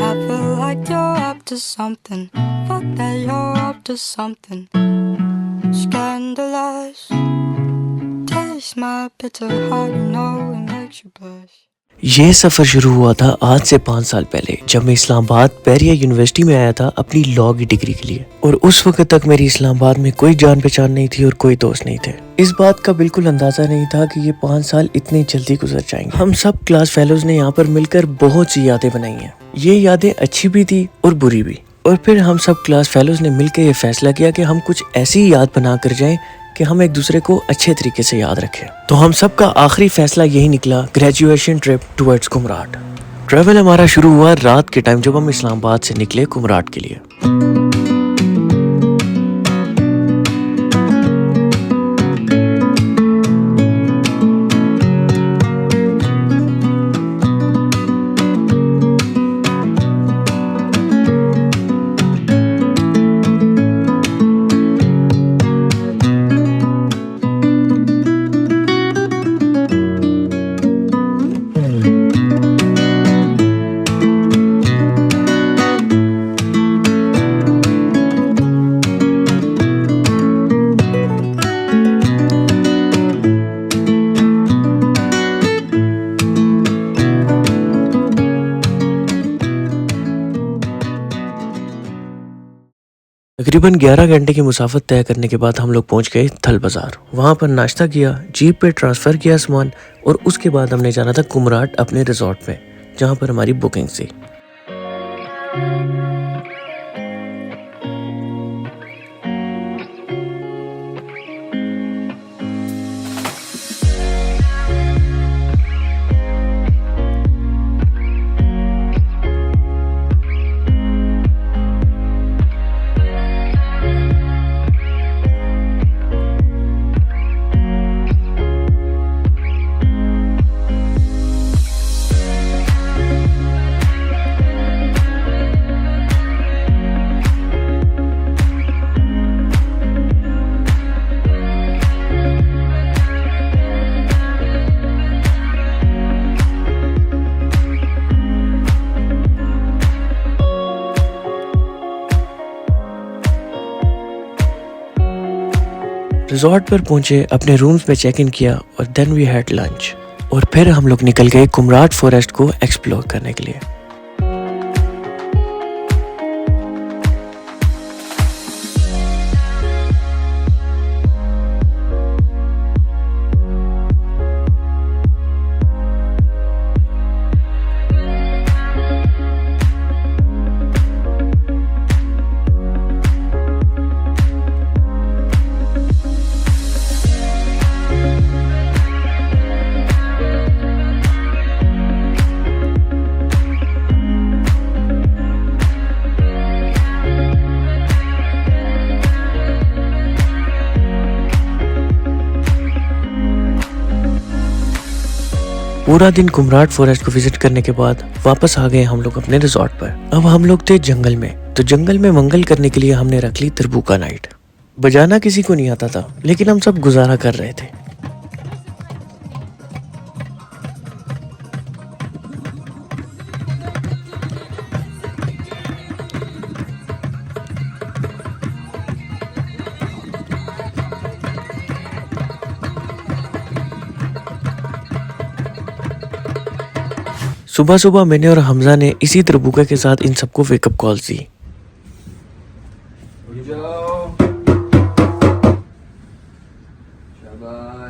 I feel like you're up to something. Fuck that you're up to something. Scandalous. Taste my bitter heart, you know it makes you blush. ये सफ़र शुरू हुआ था आज से 5 साल पहले, जब मैं इस्लामाबाद पेरिया यूनिवर्सिटी में आया था अपनी लॉ की डिग्री के लिए। और उस वक्त तक मेरी इस्लामाबाद में कोई जान पहचान नहीं थी और कोई दोस्त नहीं थे। इस बात का बिल्कुल अंदाजा नहीं था कि ये 5 साल इतनी जल्दी गुजर जाएंगे। हम सब क्लास फेलोज ने यहाँ पर मिलकर बहुत सी यादें बनाई हैं। ये यादें अच्छी भी थी और बुरी भी। और फिर हम सब क्लास फेलोज ने मिलकर ये फैसला किया कि हम कुछ ऐसी याद बना कर जाएं कि हम एक दूसरे को अच्छे तरीके से याद रखें। तो हम सब का आखिरी फैसला यही निकला, graduation trip towards Kumrat. Travel हमारा शुरू हुआ रात के टाइम जब हम इस्लामाबाद से निकले कुमराट के लिए। तकरीबन 11 घंटे की मुसाफत तय करने के बाद हम लोग पहुंच गए थल बाज़ार। वहां पर नाश्ता किया, जीप पे ट्रांसफ़र किया सामान और उसके बाद हमने जाना था कुमराट अपने रिजॉर्ट में, जहां पर हमारी बुकिंग थी। रिजॉर्ट पर पहुंचे, अपने रूम्स में चेक इन किया और देन वी हैड लंच। और फिर हम लोग निकल गए कुमराट फॉरेस्ट को एक्सप्लोर करने के लिए। पूरा दिन कुमराट फॉरेस्ट को विजिट करने के बाद वापस आ गए हम लोग अपने रिजॉर्ट पर। अब हम लोग थे जंगल में, तो जंगल में मंगल करने के लिए हमने रख ली तरबूका नाइट। बजाना किसी को नहीं आता था, लेकिन हम सब गुजारा कर रहे थे। सुबह सुबह मैंने और हमजा ने इसी तरबूका के साथ इन सबको वेकअप कॉल दी।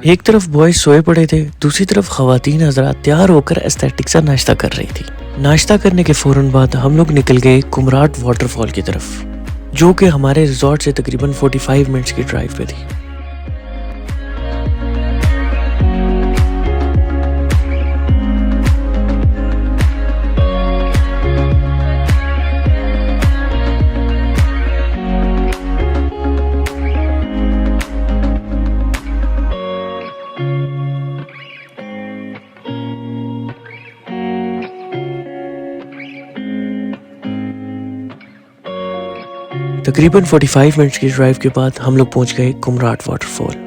एक तरफ बॉयज सोए पड़े थे, दूसरी तरफ खवातीन हजरात तैयार होकर एस्थेटिक सा नाश्ता कर रही थी। नाश्ता करने के फौरन बाद हम लोग निकल गए कुमराट वाटरफॉल की तरफ, जो कि हमारे रिजॉर्ट से तकरीबन 45 मिनट्स की ड्राइव पे थी। तकरीबन 45 मिनट्स की ड्राइव के बाद हम लोग पहुंच गए कुमराट वाटरफॉल।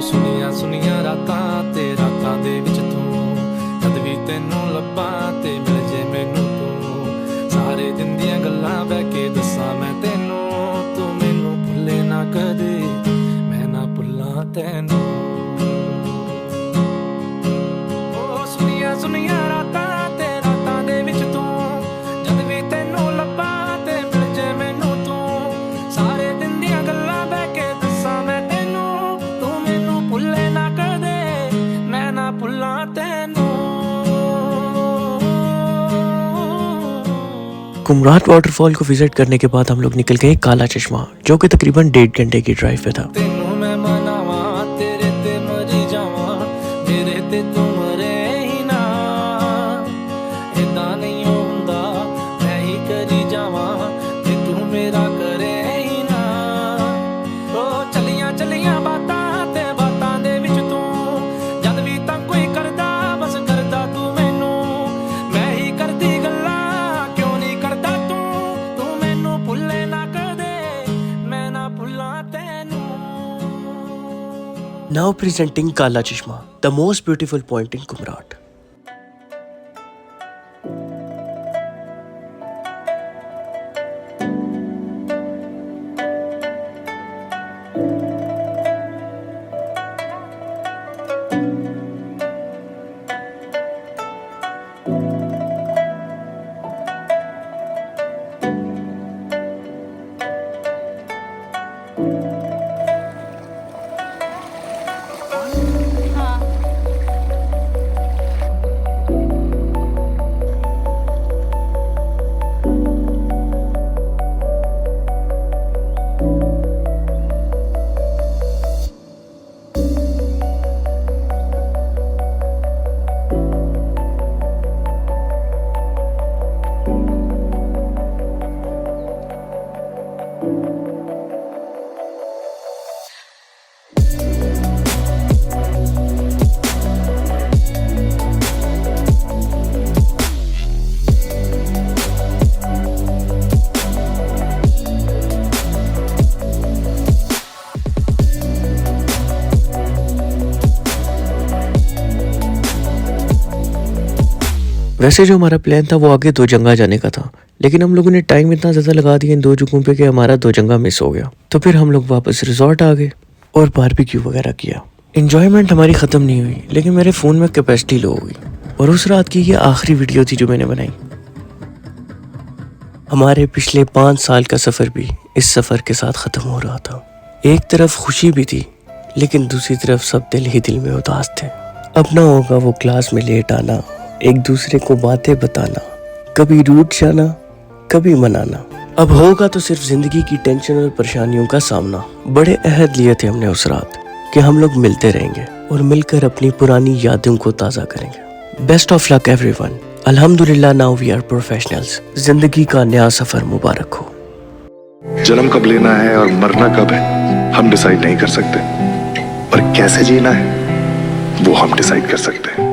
ਸੁਨੀਆਂ ਸੁਨੀਆਂ ਰਾਤਾਂ ਤੇ ਰਾਤਾਂ ਦੇ ਵਿੱਚ ਤੂੰ ਜਦ ਵੀ ਤੈਨੂੰ ਲੱਭਾਂ ਤੇ ਮਿਲ ਜੇ ਮੈਨੂੰ ਤੂੰ ਸਾਰੇ ਦਿਨ ਦੀਆਂ ਗੱਲਾਂ ਬਹਿ ਕੇ ਦੱਸਾਂ ਮੈਂ ਤੈਨੂੰ ਤੂੰ ਮੈਨੂੰ ਭੁੱਲੇ ਨਾ ਕਦੇ ਮੈਂ ਨਾ ਭੁੱਲਾਂ ਤੈਨੂੰ ਓ ਸੁਨੀਆਂ ਸੁਨੀਆਂ ਰਾਤਾਂ ਤੇ ਰਾਤਾਂ ਦੇ ਵਿੱਚ ਤੂੰ ਜਦ ਵੀ ਤੈਨੂੰ ਲੱਭਾਂ ਤੇ ਮਿਲ ਜੇ ਮੈਨੂੰ ਤੂੰ ਸਾਰੇ ਦਿਨ ਦੀਆਂ ਗੱਲਾਂ ਬਹਿ ਕੇ ਦੱਸਾਂ ਮੈਂ ਤੈਨੂੰ ਤੂੰ ਮੈਨੂੰ ਭੁੱਲੇ ਨਾ ਕਦੇ ਮੈਂ ਨਾ ਭੁੱਲਾਂ ਤੈਨੂੰ कुमराट वाटरफॉल को विजिट करने के बाद हम लोग निकल गए काला चश्मा, जो कि तकरीबन 1.5 घंटे की ड्राइव पे था। ਤੈਨੂੰ ਮੈਂ ਮਨਾਵਾਂ ਤੇਰੇ ਤੇ ਮਰੀ ਜਾਵਾਂ ਮੇਰੇ ਤੇ ਤੂੰ ਮਰੇ ਹੀ ਨਾ ਏਦਾਂ ਨਹੀਂ ਹੁੰਦਾ ਮੈਂ ਹੀ ਕਰੀ ਜਾਵਾਂ ਤੇ ਤੂੰ ਮੇਰਾ ਕਰੇ ਹੀ ਨਾ ਓ ਚੱਲੀਆਂ ਚੱਲੀਆਂ ਬਾਤਾਂ ਤੇ ਬਾਤਾਂ ਦੇ ਵਿੱਚ ਤੂੰ ਜਦ ਵੀ ਤਾਂ ਕੋਈ ਕਰਦਾ ਬਸ ਕਰਦਾ ਤੂੰ ਮੈਨੂੰ ਮੈਂ ਹੀ ਕਰਦੀ ਗੱਲਾਂ ਕਿਉਂ ਨਹੀਂ ਕਰਦਾ ਤੂੰ ਮੈਨੂੰ ਭੁੱਲੇ ਨਾ ਕਦੇ ਮੈਂ ਨਾ ਭੁੱਲਾਂ ਤੈਨੂੰ Now presenting Kala Chashma, the most beautiful point in Kumrat. वैसे जो हमारा प्लान था वो आगे दो जगह जाने का था, लेकिन हम लोगों ने टाइम इतना ज़्यादा लगा दिया इन दो जगहों पे कि हमारा दो जगह मिस हो गया। तो फिर हम लोग वापस रिजॉर्ट आ गए और बारबेक्यू वगैरह किया। एंजॉयमेंट हमारी ख़त्म नहीं हुई, लेकिन मेरे फ़ोन में कैपेसिटी लो हो गई और उस रात की ये आखिरी वीडियो थी जो मैंने बनाई। हमारे पिछले 5 साल का सफ़र भी इस सफ़र के साथ ख़त्म हो रहा था। एक तरफ खुशी भी थी, लेकिन दूसरी तरफ सब दिल ही दिल में उदास थे। अब ना होगा वो क्लास में लेट आना, एक दूसरे को बातें बताना, कभी रूठ जाना, कभी मनाना। अब होगा तो सिर्फ जिंदगी की टेंशन और परेशानियों का सामना। बड़े अहद लिए थे हमने उस रात कि हम लोग मिलते रहेंगे और मिलकर अपनी पुरानी यादों को ताज़ा करेंगे। Best of luck everyone. अल्हम्दुलिल्लाह नाउ वी आर प्रोफेशनल्स। जिंदगी का नया सफर मुबारक हो। जन्म कब लेना है और मरना कब है हम डिसाइड नहीं कर सकते, पर कैसे जीना है वो हम डिसाइड कर सकते हैं।